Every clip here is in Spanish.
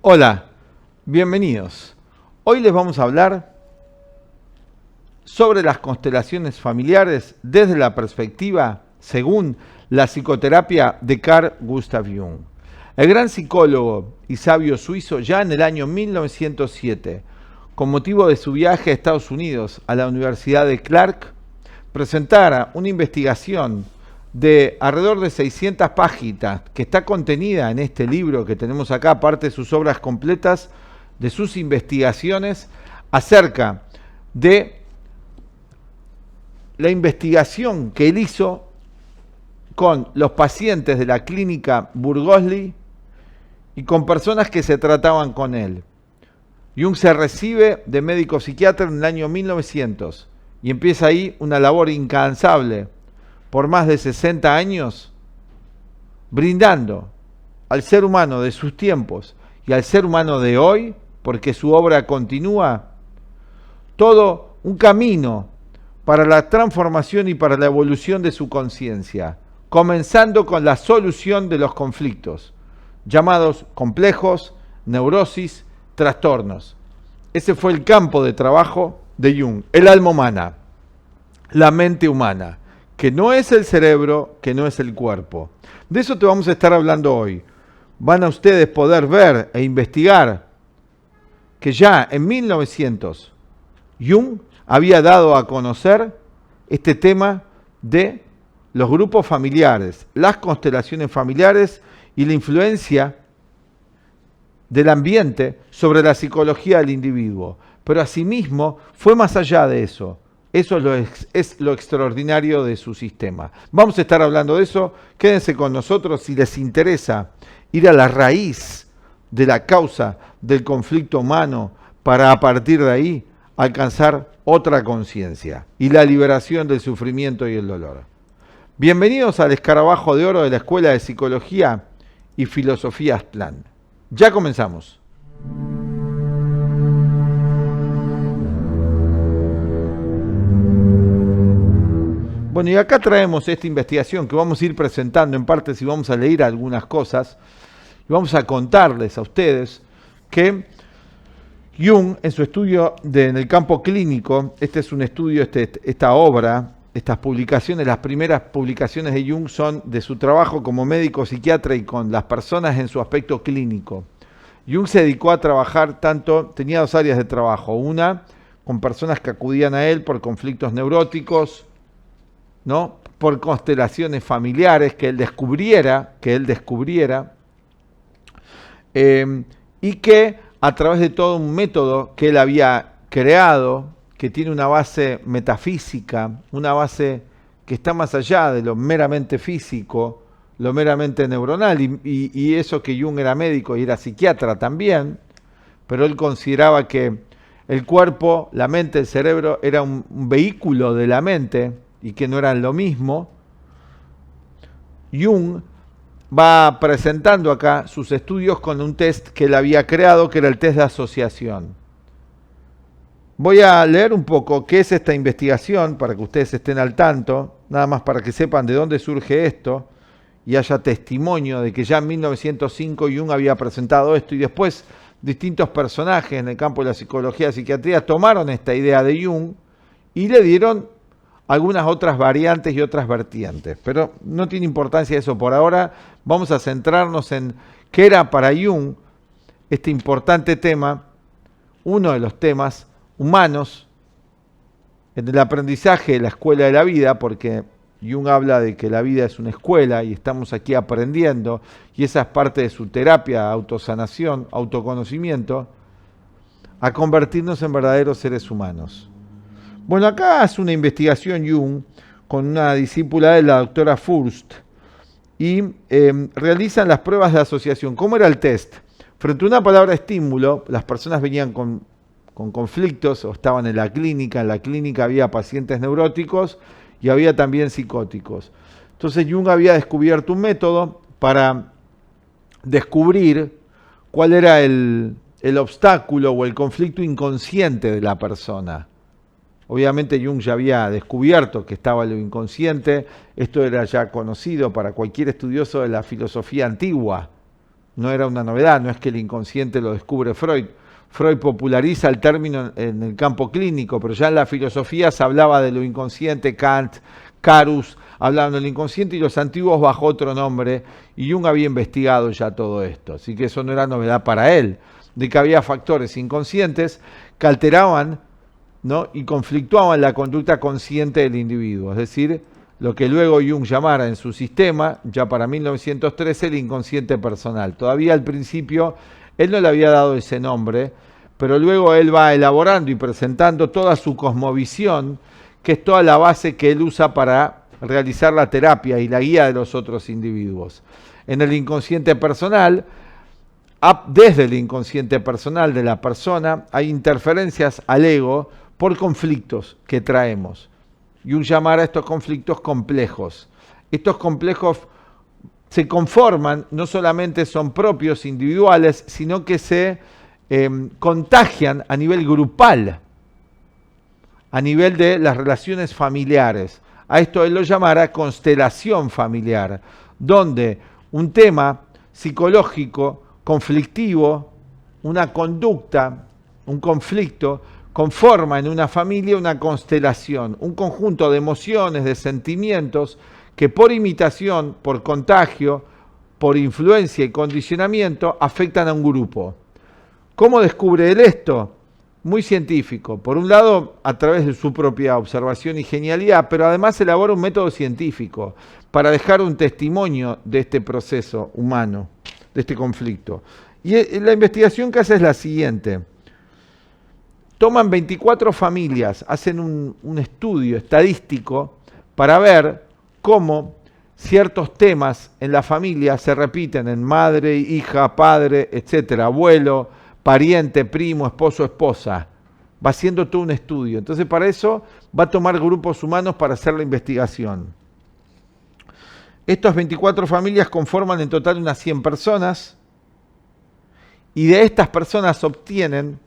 Hola, bienvenidos. Hoy les vamos a hablar sobre las constelaciones familiares desde la perspectiva, según la psicoterapia de Carl Gustav Jung. El gran psicólogo y sabio suizo ya en el año 1907, con motivo de su viaje a Estados Unidos a la Universidad de Clark, presentara una investigación de alrededor de 600 páginas que está contenida en este libro que tenemos acá, aparte de sus obras completas, de sus investigaciones acerca de la investigación que él hizo con los pacientes de la clínica Burgosli y con personas que se trataban con él. Jung se recibe de médico psiquiatra en el año 1900 y empieza ahí una labor incansable por más de 60 años, brindando al ser humano de sus tiempos y al ser humano de hoy, porque su obra continúa, todo un camino para la transformación y para la evolución de su conciencia, comenzando con la solución de los conflictos, llamados complejos, neurosis, trastornos. Ese fue el campo de trabajo de Jung, el alma humana, la mente humana, que no es el cerebro, que no es el cuerpo. De eso te vamos a estar hablando hoy. Van a ustedes poder ver e investigar que ya en 1900 Jung había dado a conocer este tema de los grupos familiares, las constelaciones familiares y la influencia del ambiente sobre la psicología del individuo. Pero asimismo fue más allá de eso. Eso es lo extraordinario de su sistema. Vamos a estar hablando de eso. Quédense con nosotros si les interesa ir a la raíz de la causa del conflicto humano para a partir de ahí alcanzar otra conciencia y la liberación del sufrimiento y el dolor. Bienvenidos al Escarabajo de Oro de la Escuela de Psicología y Filosofía Aztlán. Ya comenzamos. Bueno, y acá traemos esta investigación que vamos a ir presentando en partes y vamos a leer algunas cosas. Y vamos a contarles a ustedes que Jung, en su estudio en el campo clínico, este es un estudio, esta obra, estas publicaciones, las primeras publicaciones de Jung son de su trabajo como médico psiquiatra y con las personas en su aspecto clínico. Jung se dedicó a trabajar tenía dos áreas de trabajo, una con personas que acudían a él por conflictos neuróticos, ¿no? Por constelaciones familiares que él descubriera, y que a través de todo un método que él había creado, que tiene una base metafísica, una base que está más allá de lo meramente físico, lo meramente neuronal, y eso que Jung era médico y era psiquiatra también, pero él consideraba que el cuerpo, la mente, el cerebro era un vehículo de la mente, y que no eran lo mismo. Jung va presentando acá sus estudios con un test que él había creado, que era el test de asociación. Voy a leer un poco qué es esta investigación, para que ustedes estén al tanto, nada más para que sepan de dónde surge esto, y haya testimonio de que ya en 1905 Jung había presentado esto, y después distintos personajes en el campo de la psicología y psiquiatría tomaron esta idea de Jung y le dieron algunas otras variantes y otras vertientes, pero no tiene importancia eso por ahora. Vamos a centrarnos en qué era para Jung este importante tema, uno de los temas humanos en el aprendizaje de la escuela de la vida, porque Jung habla de que la vida es una escuela y estamos aquí aprendiendo, y esa es parte de su terapia, autosanación, autoconocimiento, a convertirnos en verdaderos seres humanos. Bueno, acá hace una investigación Jung con una discípula de la doctora Furst y realizan las pruebas de asociación. ¿Cómo era el test? Frente a una palabra estímulo, las personas venían con conflictos o estaban en la clínica había pacientes neuróticos y había también psicóticos. Entonces Jung había descubierto un método para descubrir cuál era el obstáculo o el conflicto inconsciente de la persona. Obviamente Jung ya había descubierto que estaba lo inconsciente, esto era ya conocido para cualquier estudioso de la filosofía antigua, no era una novedad, no es que el inconsciente lo descubre Freud. Freud populariza el término en el campo clínico, pero ya en la filosofía se hablaba de lo inconsciente, Kant, Carus, hablaban del inconsciente y los antiguos bajo otro nombre, y Jung había investigado ya todo esto, así que eso no era novedad para él, de que había factores inconscientes que alteraban, ¿no?, y conflictuaban la conducta consciente del individuo, es decir, lo que luego Jung llamara en su sistema, ya para 1913, el inconsciente personal. Todavía al principio él no le había dado ese nombre, pero luego él va elaborando y presentando toda su cosmovisión, que es toda la base que él usa para realizar la terapia y la guía de los otros individuos. En el inconsciente personal, desde el inconsciente personal de la persona, hay interferencias al ego por conflictos que traemos. Jung llamara a estos conflictos complejos. Estos complejos se conforman, no solamente son propios, individuales, sino que se contagian a nivel grupal, a nivel de las relaciones familiares. A esto él lo llamara constelación familiar, donde un tema psicológico, conflictivo, una conducta, un conflicto, conforma en una familia una constelación, un conjunto de emociones, de sentimientos que por imitación, por contagio, por influencia y condicionamiento afectan a un grupo. ¿Cómo descubre él esto? Muy científico. Por un lado, a través de su propia observación y genialidad, pero además elabora un método científico para dejar un testimonio de este proceso humano, de este conflicto. Y la investigación que hace es la siguiente. Toman 24 familias, hacen un estudio estadístico para ver cómo ciertos temas en la familia se repiten en madre, hija, padre, etcétera, abuelo, pariente, primo, esposo, esposa. Va haciendo todo un estudio. Entonces, para eso va a tomar grupos humanos para hacer la investigación. Estas 24 familias conforman en total unas 100 personas y de estas personas obtienen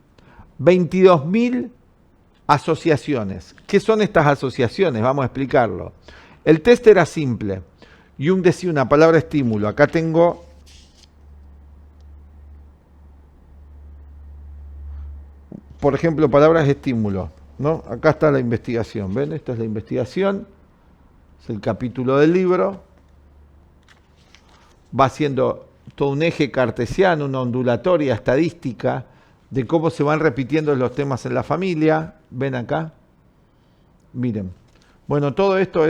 22.000 asociaciones. ¿Qué son estas asociaciones? Vamos a explicarlo. El test era simple. Jung decía una palabra estímulo. Acá tengo por ejemplo, palabras estímulo, ¿no? Acá está la investigación, ¿ven? Esta es la investigación, es el capítulo del libro. Va haciendo todo un eje cartesiano, una ondulatoria estadística de cómo se van repitiendo los temas en la familia. ¿Ven acá? Miren. Bueno, todo esto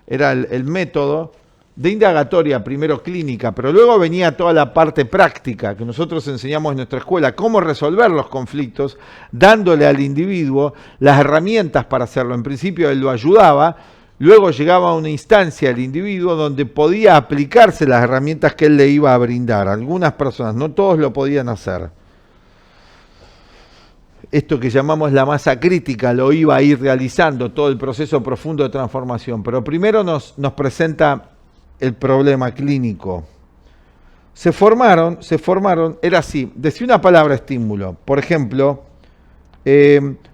era el método de indagatoria, primero clínica, pero luego venía toda la parte práctica que nosotros enseñamos en nuestra escuela, cómo resolver los conflictos, dándole al individuo las herramientas para hacerlo. En principio él lo ayudaba, luego llegaba a una instancia el individuo donde podía aplicarse las herramientas que él le iba a brindar. Algunas personas, no todos lo podían hacer. Esto que llamamos la masa crítica lo iba a ir realizando todo el proceso profundo de transformación, pero primero nos presenta el problema clínico. Se formaron, era así, decía una palabra estímulo. Por ejemplo,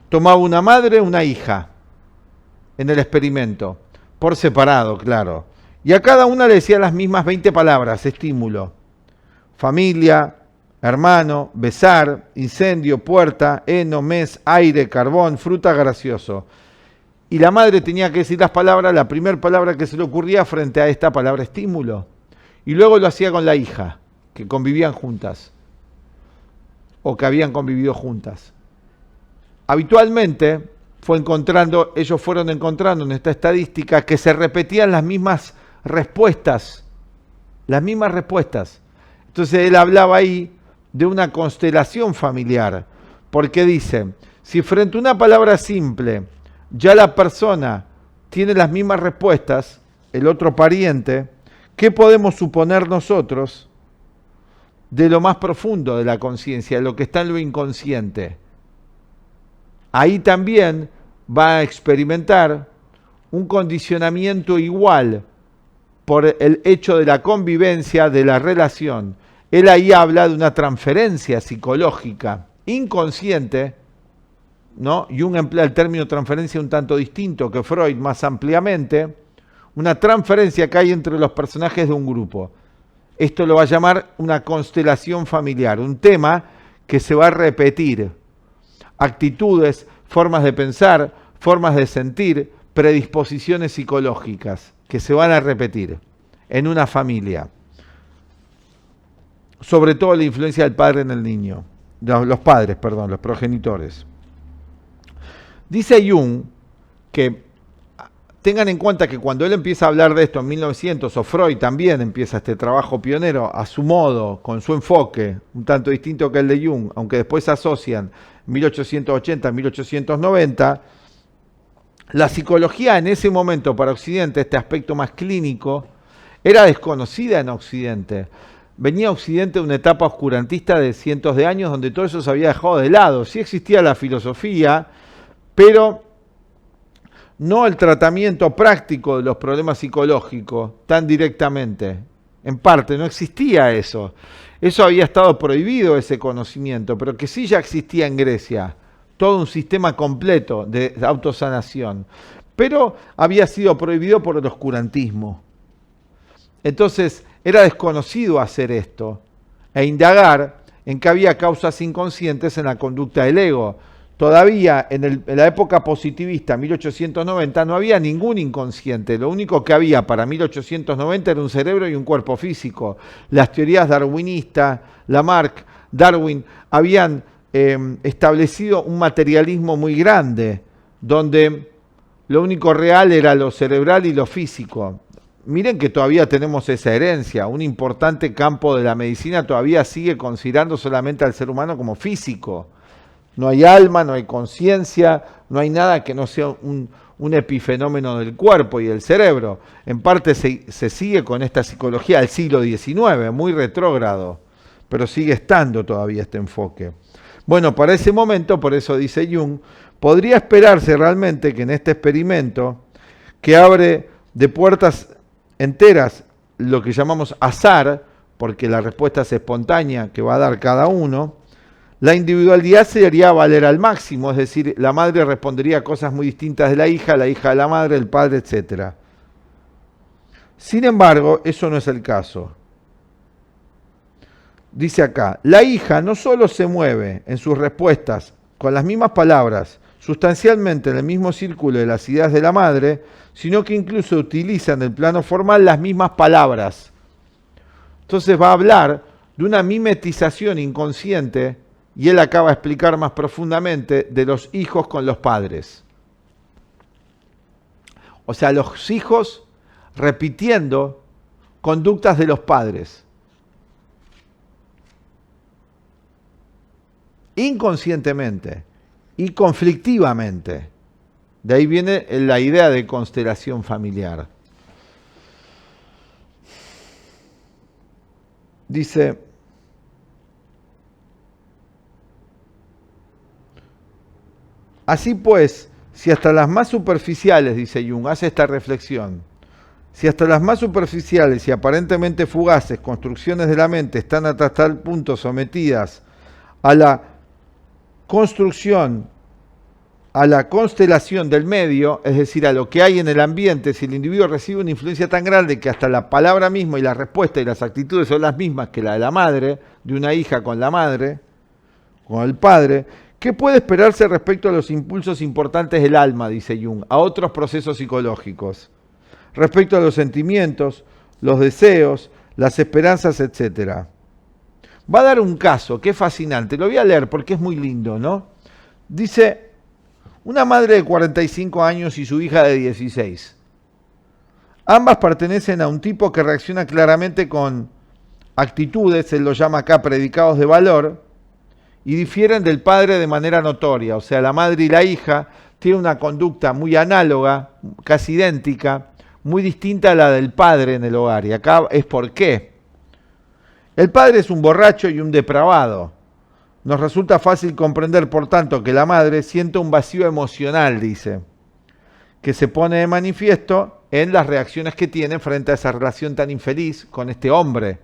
tomaba una madre, una hija, en el experimento, por separado, claro. Y a cada una le decía las mismas 20 palabras, estímulo. Familia, hermano, besar, incendio, puerta, heno, mes, aire, carbón, fruta, gracioso. Y la madre tenía que decir las palabras, la primera palabra que se le ocurría frente a esta palabra estímulo. Y luego lo hacía con la hija, que convivían juntas, o que habían convivido juntas. Habitualmente ellos fueron encontrando en esta estadística que se repetían las mismas respuestas. Entonces él hablaba ahí de una constelación familiar, porque dice, si frente a una palabra simple, ya la persona tiene las mismas respuestas, el otro pariente, ¿qué podemos suponer nosotros de lo más profundo de la conciencia, de lo que está en lo inconsciente? Ahí también va a experimentar un condicionamiento igual por el hecho de la convivencia, de la relación. Él ahí habla de una transferencia psicológica inconsciente, ¿no? Jung emplea el término transferencia un tanto distinto que Freud más ampliamente, una transferencia que hay entre los personajes de un grupo. esto lo va a llamar una constelación familiar, un tema que se va a repetir. Actitudes, formas de pensar, formas de sentir, predisposiciones psicológicas que se van a repetir en una familia. Sobre todo la influencia del padre en el niño, los padres, perdón, los progenitores. Dice Jung que tengan en cuenta que cuando él empieza a hablar de esto en 1900, o Freud también empieza este trabajo pionero a su modo, con su enfoque, un tanto distinto que el de Jung, aunque después se asocian 1880, 1890, la psicología en ese momento para Occidente, este aspecto más clínico, era desconocida en Occidente. Venía Occidente de una etapa oscurantista de cientos de años donde todo eso se había dejado de lado. Sí existía la filosofía, pero no el tratamiento práctico de los problemas psicológicos tan directamente. En parte, no existía eso. Eso había estado prohibido, ese conocimiento, pero que sí ya existía en Grecia. Todo un sistema completo de autosanación. Pero había sido prohibido por el oscurantismo. Entonces, era desconocido hacer esto e indagar en que había causas inconscientes en la conducta del ego. Todavía en la época positivista, 1890, no había ningún inconsciente. Lo único que había para 1890 era un cerebro y un cuerpo físico. Las teorías darwinistas, Lamarck, Darwin, habían establecido un materialismo muy grande, donde lo único real era lo cerebral y lo físico. Miren que todavía tenemos esa herencia. Un importante campo de la medicina todavía sigue considerando solamente al ser humano como físico. No hay alma, no hay conciencia, no hay nada que no sea un epifenómeno del cuerpo y del cerebro. En parte se sigue con esta psicología del siglo XIX, muy retrógrado, pero sigue estando todavía este enfoque. Bueno, para ese momento, por eso dice Jung, podría esperarse realmente que en este experimento, que abre de puertas enteras lo que llamamos azar, porque la respuesta es espontánea que va a dar cada uno, la individualidad se haría valer al máximo, es decir, la madre respondería a cosas muy distintas de la hija de la madre, el padre, etc. Sin embargo, eso no es el caso. Dice acá, la hija no solo se mueve en sus respuestas con las mismas palabras, sustancialmente en el mismo círculo de las ideas de la madre, sino que incluso utiliza en el plano formal las mismas palabras. Entonces va a hablar de una mimetización inconsciente, y él acaba de explicar más profundamente, de los hijos con los padres. O sea, los hijos repitiendo conductas de los padres. Inconscientemente y conflictivamente. De ahí viene la idea de constelación familiar. Dice, así pues, si hasta las más superficiales, dice Jung, hace esta reflexión, si hasta las más superficiales y aparentemente fugaces construcciones de la mente están hasta tal punto sometidas a la construcción, a la constelación del medio, es decir, a lo que hay en el ambiente, si el individuo recibe una influencia tan grande que hasta la palabra misma y la respuesta y las actitudes son las mismas que la de la madre, de una hija con la madre, con el padre, ¿qué puede esperarse respecto a los impulsos importantes del alma, dice Jung, a otros procesos psicológicos? Respecto a los sentimientos, los deseos, las esperanzas, etc. Va a dar un caso que es fascinante, lo voy a leer porque es muy lindo, ¿no? Dice, una madre de 45 años y su hija de 16. Ambas pertenecen a un tipo que reacciona claramente con actitudes, él lo llama acá predicados de valor, y difieren del padre de manera notoria. O sea, la madre y la hija tienen una conducta muy análoga, casi idéntica, muy distinta a la del padre en el hogar. Y acá es por qué. El padre es un borracho y un depravado. Nos resulta fácil comprender, por tanto, que la madre siente un vacío emocional, dice, que se pone de manifiesto en las reacciones que tiene frente a esa relación tan infeliz con este hombre.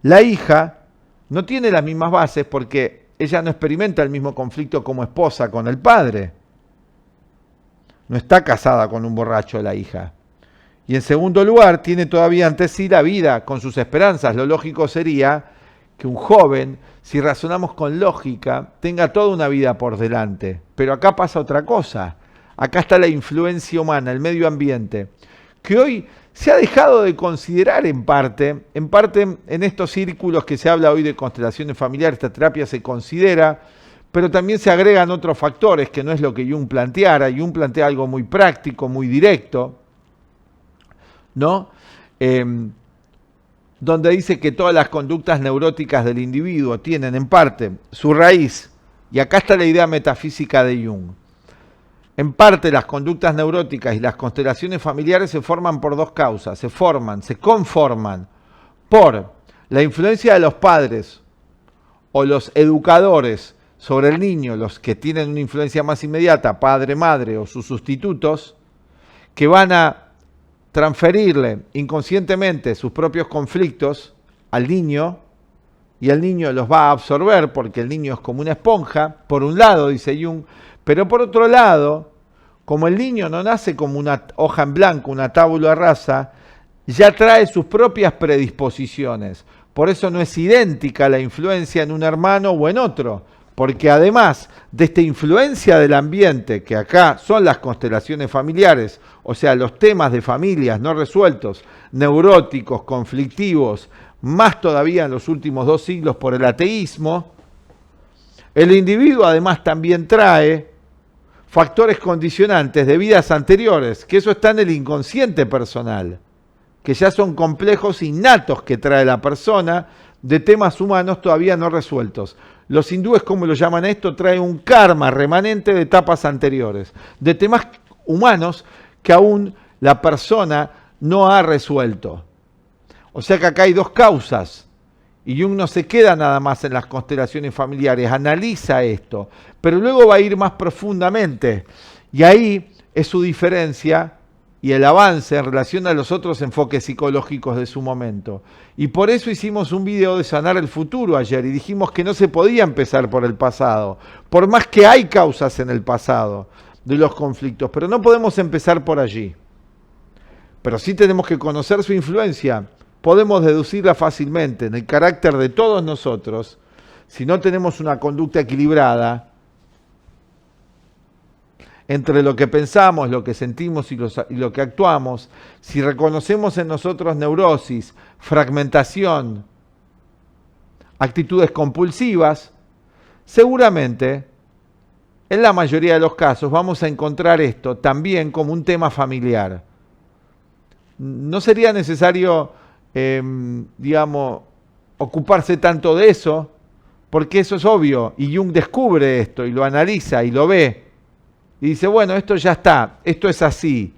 La hija no tiene las mismas bases porque ella no experimenta el mismo conflicto como esposa con el padre. No está casada con un borracho la hija. Y en segundo lugar, tiene todavía ante sí la vida con sus esperanzas. Lo lógico sería que un joven, si razonamos con lógica, tenga toda una vida por delante. Pero acá pasa otra cosa. Acá está la influencia humana, el medio ambiente, que hoy se ha dejado de considerar en parte en estos círculos que se habla hoy de constelaciones familiares, esta terapia se considera, pero también se agregan otros factores que no es lo que Jung planteara. Jung plantea algo muy práctico, muy directo, ¿no? Donde dice que todas las conductas neuróticas del individuo tienen en parte su raíz, y acá está la idea metafísica de Jung. En parte las conductas neuróticas y las constelaciones familiares se forman por dos causas, se conforman por la influencia de los padres o los educadores sobre el niño, los que tienen una influencia más inmediata, padre, madre o sus sustitutos, que van a transferirle inconscientemente sus propios conflictos al niño, y el niño los va a absorber porque el niño es como una esponja, por un lado, dice Jung, pero por otro lado, como el niño no nace como una hoja en blanco, una tabula rasa, ya trae sus propias predisposiciones. Por eso no es idéntica la influencia en un hermano o en otro, porque además de esta influencia del ambiente, que acá son las constelaciones familiares, o sea, los temas de familias no resueltos, neuróticos, conflictivos, más todavía en los últimos 2 siglos por el ateísmo, el individuo además también trae factores condicionantes de vidas anteriores, que eso está en el inconsciente personal, que ya son complejos innatos que trae la persona de temas humanos todavía no resueltos. Los hindúes, ¿cómo lo llaman esto? Trae un karma remanente de etapas anteriores, de temas humanos que aún la persona no ha resuelto. O sea que acá hay dos causas, y Jung no se queda nada más en las constelaciones familiares, analiza esto, pero luego va a ir más profundamente, y ahí es su diferencia y el avance en relación a los otros enfoques psicológicos de su momento. Y por eso hicimos un video de sanar el futuro ayer, y dijimos que no se podía empezar por el pasado, por más que hay causas en el pasado de los conflictos, pero no podemos empezar por allí. Pero sí tenemos que conocer su influencia. Podemos deducirla fácilmente en el carácter de todos nosotros. Si no tenemos una conducta equilibrada entre lo que pensamos, lo que sentimos y lo que actuamos, si reconocemos en nosotros neurosis, fragmentación, actitudes compulsivas, seguramente, en la mayoría de los casos, vamos a encontrar esto también como un tema familiar. No sería necesario, ocuparse tanto de eso, porque eso es obvio, y Jung descubre esto, y lo analiza, y lo ve, y dice, bueno, esto ya está, esto es así,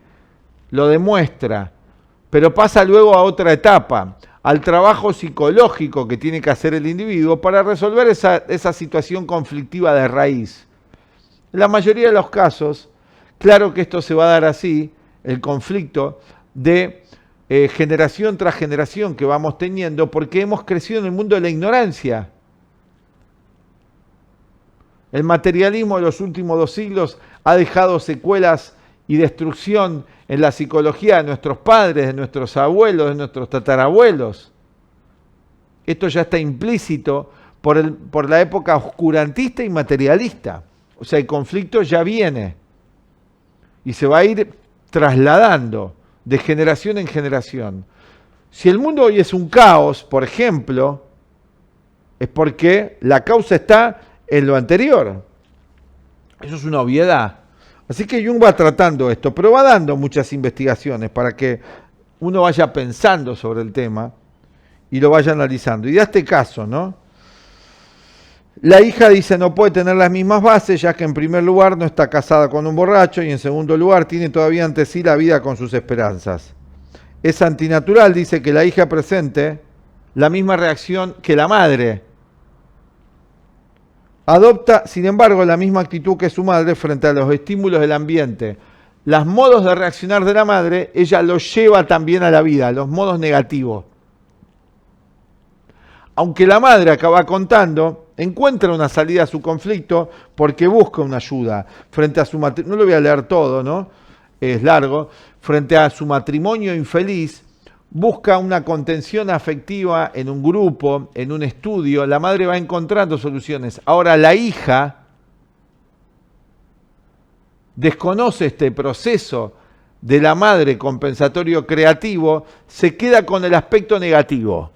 lo demuestra, pero pasa luego a otra etapa, al trabajo psicológico que tiene que hacer el individuo para resolver esa situación conflictiva de raíz. En la mayoría de los casos, claro que esto se va a dar así, el conflicto de generación tras generación que vamos teniendo, porque hemos crecido en el mundo de la ignorancia. El materialismo de los últimos 2 siglos ha dejado secuelas y destrucción en la psicología de nuestros padres, de nuestros abuelos, de nuestros tatarabuelos. Esto ya está implícito por la época oscurantista y materialista. O sea, el conflicto ya viene y se va a ir trasladando de generación en generación. Si el mundo hoy es un caos, por ejemplo, es porque la causa está en lo anterior. Eso es una obviedad. Así que Jung va tratando esto, pero va dando muchas investigaciones para que uno vaya pensando sobre el tema y lo vaya analizando. Y da este caso, ¿no? La hija dice no puede tener las mismas bases, ya que en primer lugar no está casada con un borracho y en segundo lugar tiene todavía ante sí la vida con sus esperanzas. Es antinatural, dice, que la hija presente la misma reacción que la madre. Adopta, sin embargo, la misma actitud que su madre frente a los estímulos del ambiente. Los modos de reaccionar de la madre, ella los lleva también a la vida, los modos negativos. Aunque la madre acaba contando, encuentra una salida a su conflicto porque busca una ayuda frente a su matrimonio. No lo voy a leer todo, ¿no? es largo, frente a su matrimonio infeliz, busca una contención afectiva en un grupo, en un estudio, la madre va encontrando soluciones. Ahora la hija desconoce este proceso de la madre compensatorio creativo, se queda con el aspecto negativo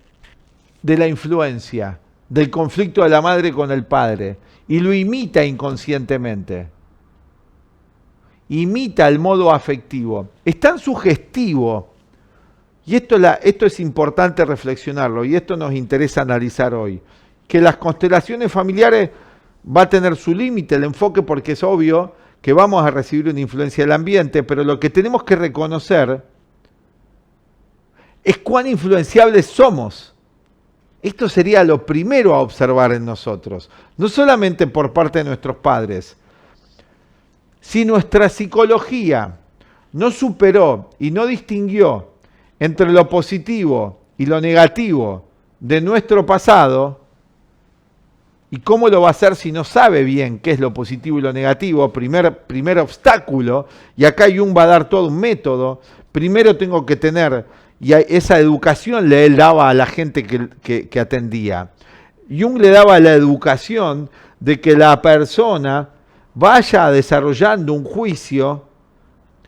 de la influencia, del conflicto de la madre con el padre, y lo imita inconscientemente. Imita el modo afectivo. Es tan sugestivo, y esto es importante reflexionarlo, y esto nos interesa analizar hoy, que las constelaciones familiares va a tener su límite, el enfoque, porque es obvio que vamos a recibir una influencia del ambiente, pero lo que tenemos que reconocer es cuán influenciables somos. Esto sería lo primero a observar en nosotros, no solamente por parte de nuestros padres. Si nuestra psicología no superó y no distinguió entre lo positivo y lo negativo de nuestro pasado, ¿y cómo lo va a hacer si no sabe bien qué es lo positivo y lo negativo? Primer obstáculo, y acá Jung va a dar todo un método. Primero tengo que tener, y esa educación él daba a la gente que atendía. Jung le daba la educación de que la persona vaya desarrollando un juicio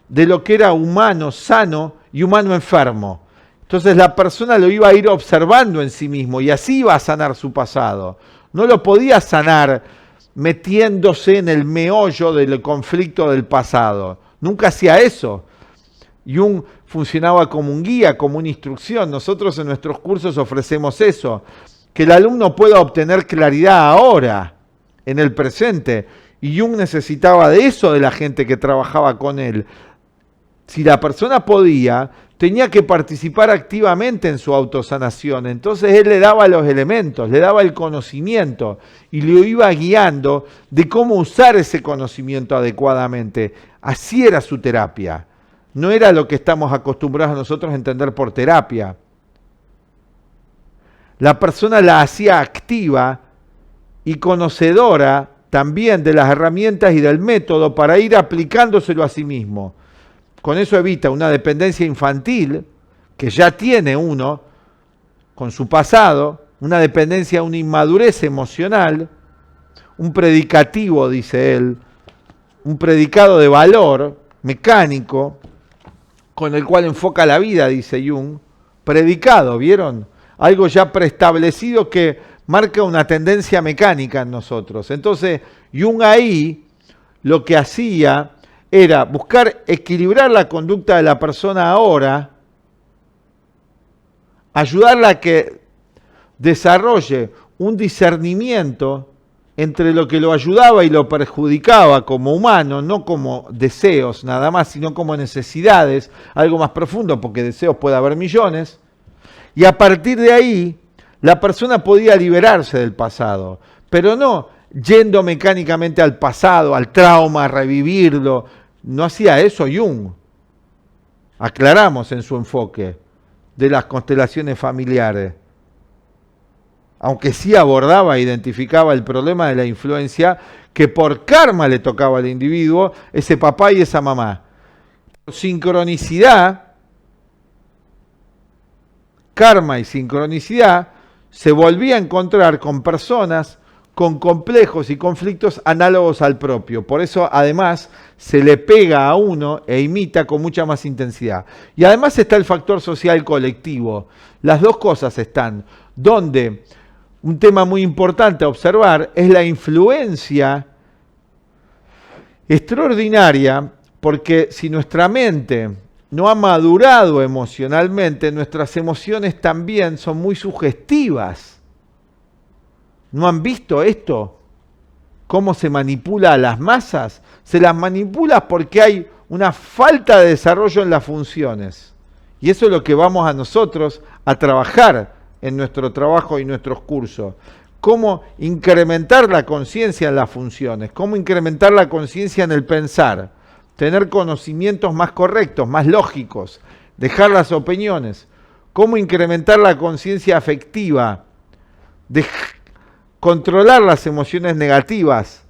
de lo que era humano sano y humano enfermo. Entonces la persona lo iba a ir observando en sí mismo y así iba a sanar su pasado. No lo podía sanar metiéndose en el meollo del conflicto del pasado. Nunca hacía eso. Jung funcionaba como un guía, como una instrucción. Nosotros en nuestros cursos ofrecemos eso, que el alumno pueda obtener claridad ahora, en el presente. Y Jung necesitaba de eso de la gente que trabajaba con él. Si la persona podía, tenía que participar activamente en su autosanación. Entonces él le daba los elementos, le daba el conocimiento y lo iba guiando de cómo usar ese conocimiento adecuadamente. Así era su terapia. No era lo que estamos acostumbrados nosotros a entender por terapia. La persona la hacía activa y conocedora también de las herramientas y del método para ir aplicándoselo a sí mismo. Con eso evita una dependencia infantil, que ya tiene uno con su pasado, una dependencia, una inmadurez emocional, un predicativo, dice él, un predicado de valor mecánico, con el cual enfoca la vida, dice Jung. Predicado, ¿vieron? Algo ya preestablecido que marca una tendencia mecánica en nosotros. Entonces, Jung ahí lo que hacía era buscar equilibrar la conducta de la persona ahora, ayudarla a que desarrolle un discernimiento entre lo que lo ayudaba y lo perjudicaba como humano, no como deseos nada más, sino como necesidades, algo más profundo, porque deseos puede haber millones, y a partir de ahí la persona podía liberarse del pasado, pero no yendo mecánicamente al pasado, al trauma, a revivirlo. No hacía eso Jung. Aclaramos en su enfoque de las constelaciones familiares. Aunque sí abordaba, identificaba el problema de la influencia que por karma le tocaba al individuo, ese papá y esa mamá. Sincronicidad, karma y sincronicidad, se volvía a encontrar con personas con complejos y conflictos análogos al propio. Por eso, además, se le pega a uno e imita con mucha más intensidad. Y además está el factor social colectivo. Las dos cosas están, donde un tema muy importante a observar es la influencia extraordinaria, porque si nuestra mente no ha madurado emocionalmente, nuestras emociones también son muy sugestivas. ¿No han visto esto? ¿Cómo se manipula a las masas? Se las manipula porque hay una falta de desarrollo en las funciones. Y eso es lo que vamos a nosotros a trabajar en nuestro trabajo y nuestros cursos. Cómo incrementar la conciencia en las funciones, cómo incrementar la conciencia en el pensar, tener conocimientos más correctos, más lógicos, dejar las opiniones, cómo incrementar la conciencia afectiva, controlar las emociones negativas,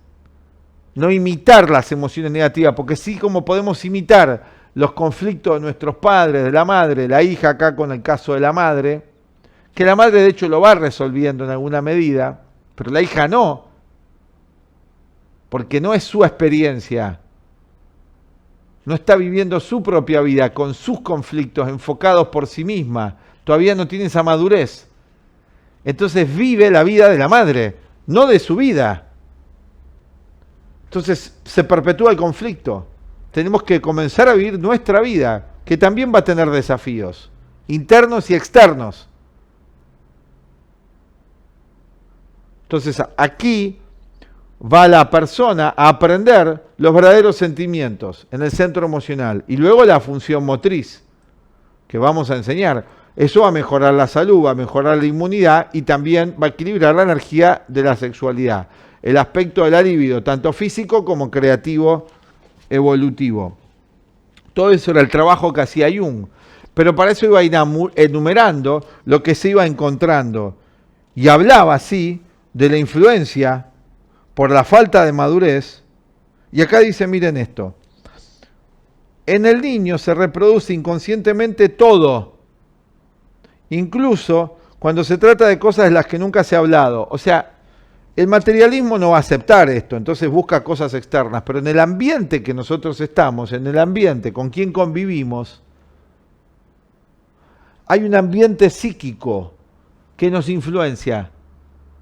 no imitar las emociones negativas, porque sí como podemos imitar los conflictos de nuestros padres, de la madre, la hija acá con el caso de la madre, que la madre de hecho lo va resolviendo en alguna medida, pero la hija no, porque no es su experiencia, no está viviendo su propia vida con sus conflictos enfocados por sí misma, todavía no tiene esa madurez. Entonces vive la vida de la madre, no de su vida. Entonces se perpetúa el conflicto. Tenemos que comenzar a vivir nuestra vida, que también va a tener desafíos, internos y externos. Entonces aquí va la persona a aprender los verdaderos sentimientos en el centro emocional y luego la función motriz que vamos a enseñar. Eso va a mejorar la salud, va a mejorar la inmunidad y también va a equilibrar la energía de la sexualidad. El aspecto de la libido, tanto físico como creativo, evolutivo. Todo eso era el trabajo que hacía Jung. Pero para eso iba a ir enumerando lo que se iba encontrando. Y hablaba así de la influencia por la falta de madurez. Y acá dice, miren esto. En el niño se reproduce inconscientemente todo. Incluso cuando se trata de cosas de las que nunca se ha hablado. O sea, el materialismo no va a aceptar esto, entonces busca cosas externas, pero en el ambiente que nosotros estamos, en el ambiente con quien convivimos, hay un ambiente psíquico que nos influencia.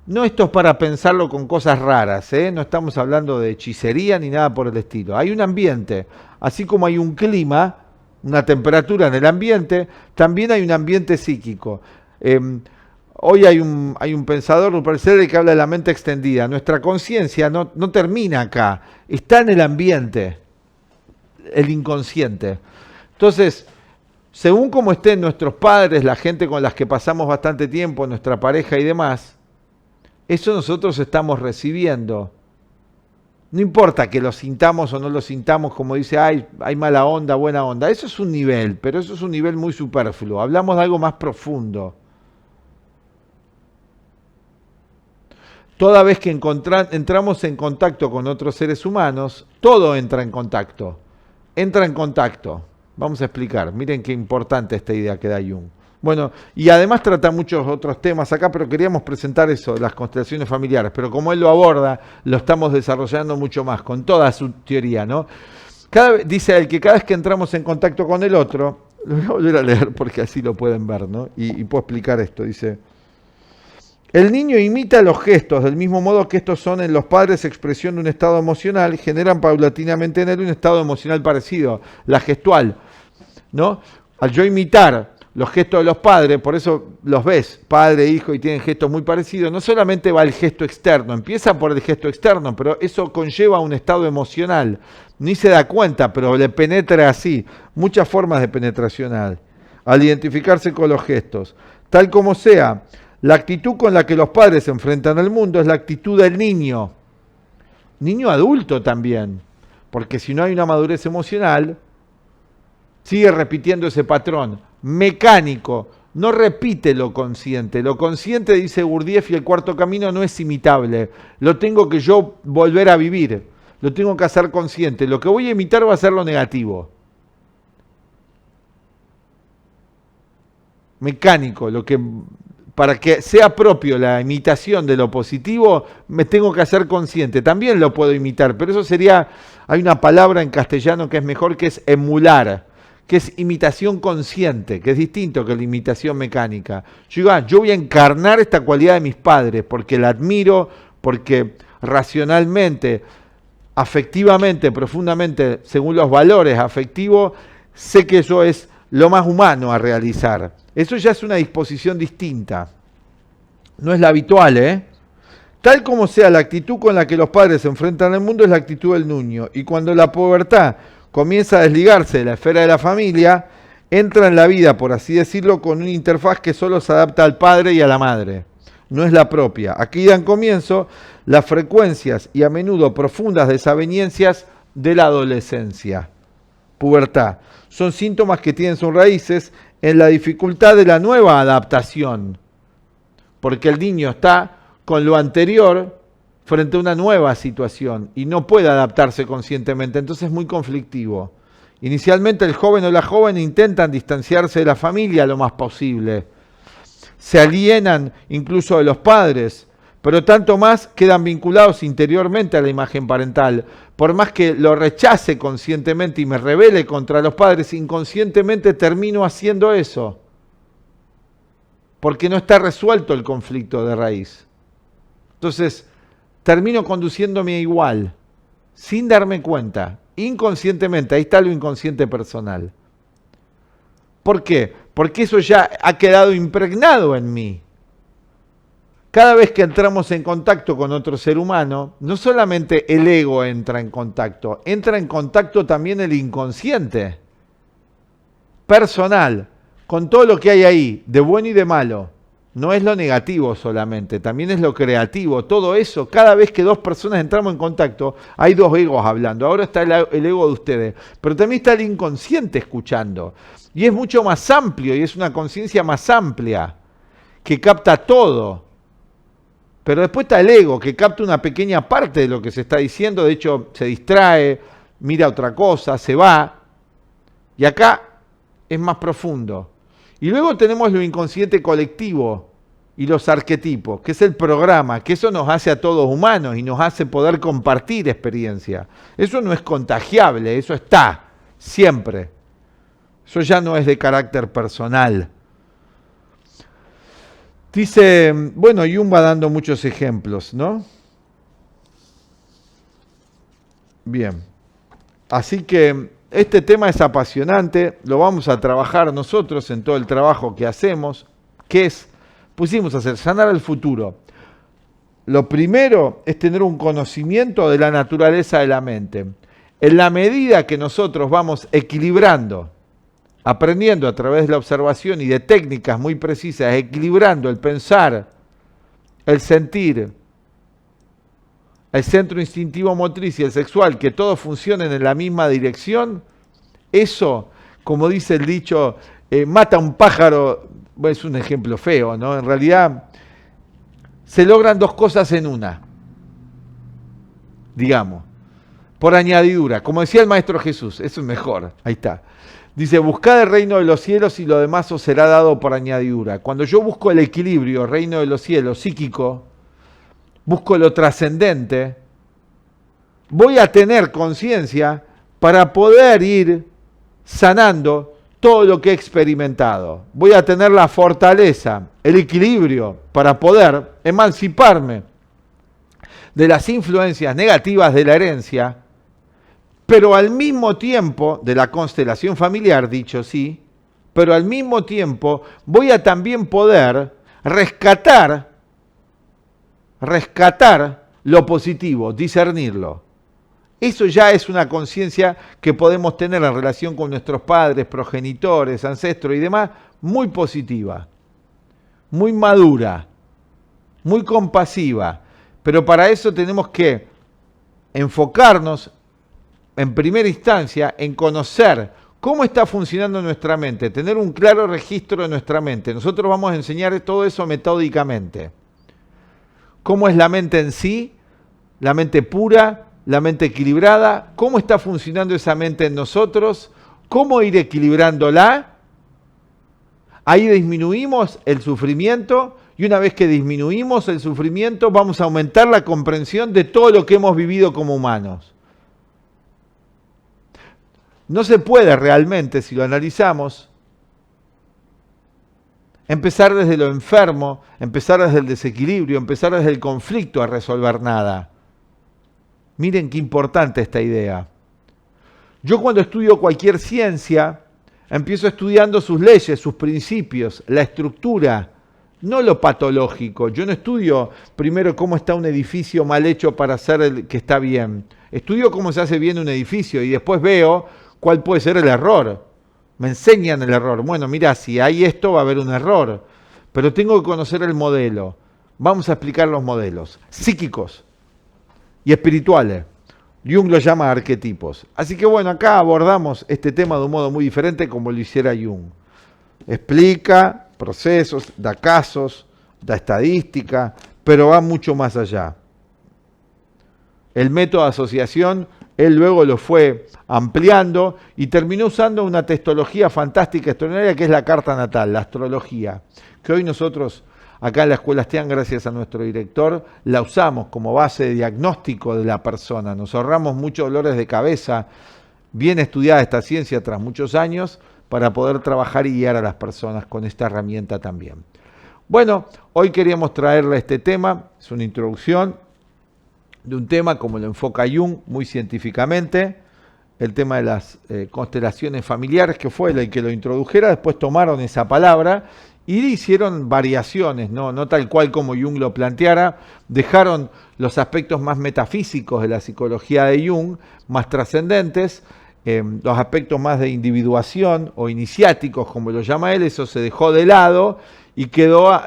No esto es para pensarlo con cosas raras, no estamos hablando de hechicería ni nada por el estilo. Hay un ambiente, así como hay un clima, una temperatura en el ambiente, también hay un ambiente psíquico. Hoy hay un pensador, Rupert Sheldrake, que habla de la mente extendida. Nuestra conciencia no termina acá, está en el ambiente, el inconsciente. Entonces, según como estén nuestros padres, la gente con las que pasamos bastante tiempo, nuestra pareja y demás, eso nosotros estamos recibiendo. No importa que lo sintamos o no lo sintamos, como dice, hay mala onda, buena onda. Eso es un nivel, pero eso es un nivel muy superfluo. Hablamos de algo más profundo. Toda vez que entramos en contacto con otros seres humanos, todo entra en contacto. Entra en contacto. Vamos a explicar. Miren qué importante esta idea que da Jung. Bueno, y además trata muchos otros temas acá, pero queríamos presentar eso, las constelaciones familiares. Pero como él lo aborda, lo estamos desarrollando mucho más, con toda su teoría, ¿no? Dice él que cada vez que entramos en contacto con el otro, lo voy a volver a leer porque así lo pueden ver, ¿no? Y puedo explicar esto, dice... El niño imita los gestos, del mismo modo que estos son en los padres expresión de un estado emocional, generan paulatinamente en él un estado emocional parecido, la gestual, ¿no? Al yo imitar los gestos de los padres, por eso los ves, padre e hijo, y tienen gestos muy parecidos, no solamente va el gesto externo, empieza por el gesto externo, pero eso conlleva un estado emocional, ni se da cuenta, pero le penetra así, muchas formas de penetración al identificarse con los gestos, tal como sea. La actitud con la que los padres se enfrentan al mundo es la actitud del niño adulto también, porque si no hay una madurez emocional, sigue repitiendo ese patrón mecánico, no repite lo consciente. Lo consciente, dice Gurdjieff, y el cuarto camino no es imitable, lo tengo que yo volver a vivir, lo tengo que hacer consciente, lo que voy a imitar va a ser lo negativo. Mecánico, para que sea propio la imitación de lo positivo, me tengo que hacer consciente. También lo puedo imitar, pero eso sería, hay una palabra en castellano que es mejor, que es emular, que es imitación consciente, que es distinto que la imitación mecánica. Yo voy a encarnar esta cualidad de mis padres, porque la admiro, porque racionalmente, afectivamente, profundamente, según los valores afectivos, sé que eso es lo más humano a realizar. Eso ya es una disposición distinta. No es la habitual, ¿eh? Tal como sea la actitud con la que los padres se enfrentan al mundo, es la actitud del niño. Y cuando la pubertad comienza a desligarse de la esfera de la familia, entra en la vida, por así decirlo, con una interfaz que solo se adapta al padre y a la madre. No es la propia. Aquí dan comienzo las frecuencias y a menudo profundas desavenencias de la adolescencia. Pubertad. Son síntomas que tienen sus raíces en la dificultad de la nueva adaptación, porque el niño está con lo anterior frente a una nueva situación y no puede adaptarse conscientemente, entonces es muy conflictivo. Inicialmente el joven o la joven intentan distanciarse de la familia lo más posible. Se alienan incluso de los padres, pero tanto más quedan vinculados interiormente a la imagen parental. Por más que lo rechace conscientemente y me rebele contra los padres, inconscientemente termino haciendo eso, porque no está resuelto el conflicto de raíz. Entonces, termino conduciéndome igual, sin darme cuenta, inconscientemente. Ahí está lo inconsciente personal. ¿Por qué? Porque eso ya ha quedado impregnado en mí. Cada vez que entramos en contacto con otro ser humano, no solamente el ego entra en contacto también el inconsciente personal, con todo lo que hay ahí, de bueno y de malo. No es lo negativo solamente, también es lo creativo. Todo eso, cada vez que dos personas entramos en contacto, hay dos egos hablando. Ahora está el ego de ustedes, pero también está el inconsciente escuchando. Y es mucho más amplio, y es una conciencia más amplia, que capta todo. Pero después está el ego, que capta una pequeña parte de lo que se está diciendo. De hecho, se distrae, mira otra cosa, se va. Y acá es más profundo. Y luego tenemos lo inconsciente colectivo y los arquetipos, que es el programa, que eso nos hace a todos humanos y nos hace poder compartir experiencia. Eso no es contagiable, eso está, siempre. Eso ya no es de carácter personal. Dice, bueno, Jung va dando muchos ejemplos, ¿no? Bien. Así que este tema es apasionante, lo vamos a trabajar nosotros en todo el trabajo que hacemos, que es, pusimos a hacer, sanar el futuro. Lo primero es tener un conocimiento de la naturaleza de la mente. En la medida que nosotros vamos equilibrando, aprendiendo a través de la observación y de técnicas muy precisas, equilibrando el pensar, el sentir, el centro instintivo motriz y el sexual, que todos funcionen en la misma dirección, eso, como dice el dicho, mata a un pájaro, bueno, es un ejemplo feo, ¿no? En realidad, se logran dos cosas en una, digamos, por añadidura. Como decía el Maestro Jesús, eso es mejor, ahí está. Dice, buscad el reino de los cielos y lo demás os será dado por añadidura. Cuando yo busco el equilibrio, reino de los cielos, psíquico, busco lo trascendente, voy a tener conciencia para poder ir sanando todo lo que he experimentado. Voy a tener la fortaleza, el equilibrio para poder emanciparme de las influencias negativas de la herencia, pero al mismo tiempo, de la constelación familiar, dicho sí, pero al mismo tiempo voy a también poder rescatar lo positivo, discernirlo. Eso ya es una conciencia que podemos tener en relación con nuestros padres, progenitores, ancestros y demás, muy positiva, muy madura, muy compasiva. Pero para eso tenemos que enfocarnos en primera instancia en conocer cómo está funcionando nuestra mente, tener un claro registro de nuestra mente. Nosotros vamos a enseñar todo eso metódicamente. Cómo es la mente en sí, la mente pura, la mente equilibrada, cómo está funcionando esa mente en nosotros, cómo ir equilibrándola. Ahí disminuimos el sufrimiento y una vez que disminuimos el sufrimiento vamos a aumentar la comprensión de todo lo que hemos vivido como humanos. No se puede realmente, si lo analizamos, empezar desde lo enfermo, empezar desde el desequilibrio, empezar desde el conflicto a resolver nada. Miren qué importante esta idea. Yo cuando estudio cualquier ciencia, empiezo estudiando sus leyes, sus principios, la estructura, no lo patológico. Yo no estudio primero cómo está un edificio mal hecho para hacer el que está bien. Estudio cómo se hace bien un edificio y después veo cuál puede ser el error. Me enseñan el error. Bueno, mira, si hay esto va a haber un error. Pero tengo que conocer el modelo. Vamos a explicar los modelos psíquicos y espirituales. Jung lo llama arquetipos. Así que bueno, acá abordamos este tema de un modo muy diferente como lo hiciera Jung. Explica procesos, da casos, da estadística, pero va mucho más allá. El método de asociación Él luego lo fue ampliando y terminó usando una textología fantástica, extraordinaria, que es la carta natal, la astrología, que hoy nosotros acá en la Escuela Astian, gracias a nuestro director, la usamos como base de diagnóstico de la persona. Nos ahorramos muchos dolores de cabeza, bien estudiada esta ciencia tras muchos años, para poder trabajar y guiar a las personas con esta herramienta también. Bueno, hoy queríamos traerle este tema, es una introducción de un tema como lo enfoca Jung muy científicamente, el tema de las constelaciones familiares, que fue el que lo introdujera, después tomaron esa palabra y hicieron variaciones, no tal cual como Jung lo planteara, dejaron los aspectos más metafísicos de la psicología de Jung, más trascendentes, los aspectos más de individuación o iniciáticos, como lo llama él, eso se dejó de lado y quedó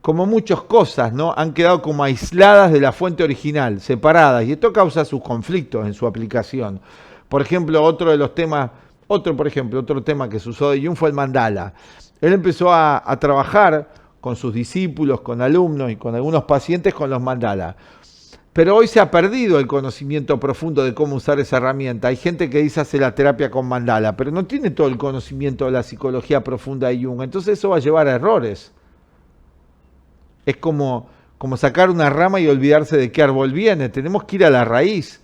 como muchas cosas, ¿no? Han quedado como aisladas de la fuente original, separadas, y esto causa sus conflictos en su aplicación. Por ejemplo, otro tema que se usó de Jung fue el mandala. Él empezó a trabajar con sus discípulos, con alumnos y con algunos pacientes con los mandala. Pero hoy se ha perdido el conocimiento profundo de cómo usar esa herramienta. Hay gente que dice hace la terapia con mandala, pero no tiene todo el conocimiento de la psicología profunda de Jung. Entonces eso va a llevar a errores. Es como sacar una rama y olvidarse de qué árbol viene. Tenemos que ir a la raíz,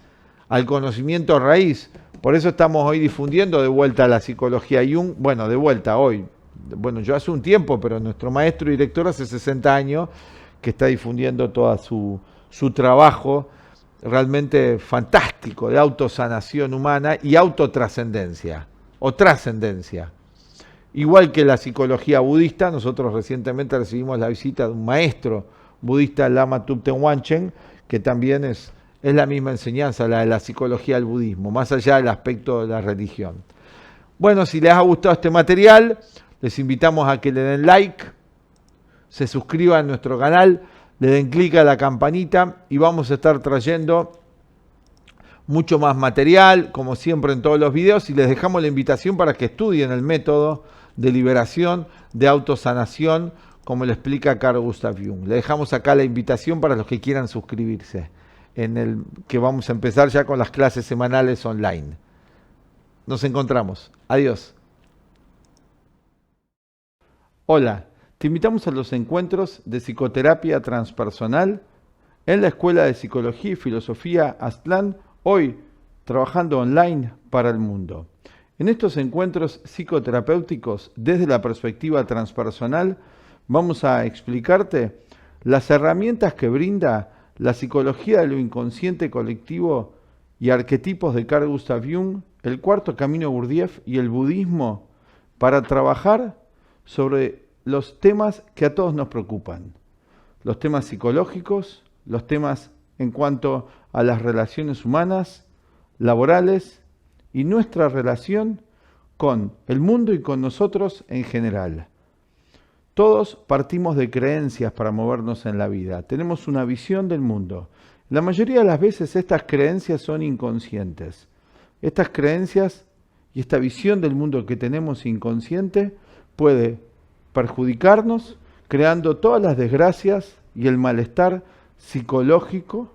al conocimiento raíz. Por eso estamos hoy difundiendo de vuelta la psicología Jung. Bueno, de vuelta hoy. Bueno, yo hace un tiempo, pero nuestro maestro y director hace 60 años que está difundiendo toda su trabajo realmente fantástico de autosanación humana y autotrascendencia o trascendencia. Igual que la psicología budista, nosotros recientemente recibimos la visita de un maestro budista, el Lama Thubten Wanchen, que también es la misma enseñanza, la de la psicología del budismo, más allá del aspecto de la religión. Bueno, si les ha gustado este material, les invitamos a que le den like, se suscriban a nuestro canal, le den clic a la campanita y vamos a estar trayendo mucho más material, como siempre en todos los videos, y les dejamos la invitación para que estudien el método de liberación, de autosanación, como le explica Carl Gustav Jung. Le dejamos acá la invitación para los que quieran suscribirse, que vamos a empezar ya con las clases semanales online. Nos encontramos. Adiós. Hola, te invitamos a los encuentros de psicoterapia transpersonal en la Escuela de Psicología y Filosofía Aztlán, hoy trabajando online para el mundo. En estos encuentros psicoterapéuticos, desde la perspectiva transpersonal, vamos a explicarte las herramientas que brinda la psicología de lo inconsciente colectivo y arquetipos de Carl Gustav Jung, el cuarto camino Gurdjieff y el budismo para trabajar sobre los temas que a todos nos preocupan. Los temas psicológicos, los temas en cuanto a las relaciones humanas, laborales y nuestra relación con el mundo y con nosotros en general. Todos partimos de creencias para movernos en la vida. Tenemos una visión del mundo. La mayoría de las veces estas creencias son inconscientes. Estas creencias y esta visión del mundo que tenemos inconsciente puede perjudicarnos, creando todas las desgracias y el malestar psicológico,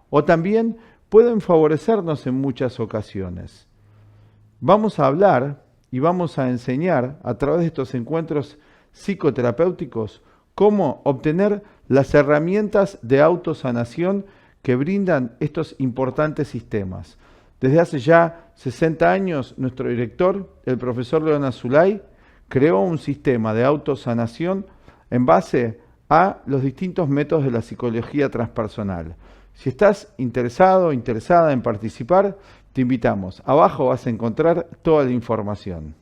o también pueden favorecernos en muchas ocasiones. Vamos a hablar y vamos a enseñar a través de estos encuentros psicoterapéuticos cómo obtener las herramientas de autosanación que brindan estos importantes sistemas. Desde hace ya 60 años, nuestro director, el profesor Leon Azulay, creó un sistema de autosanación en base a los distintos métodos de la psicología transpersonal. Si estás interesado o interesada en participar, te invitamos. Abajo vas a encontrar toda la información.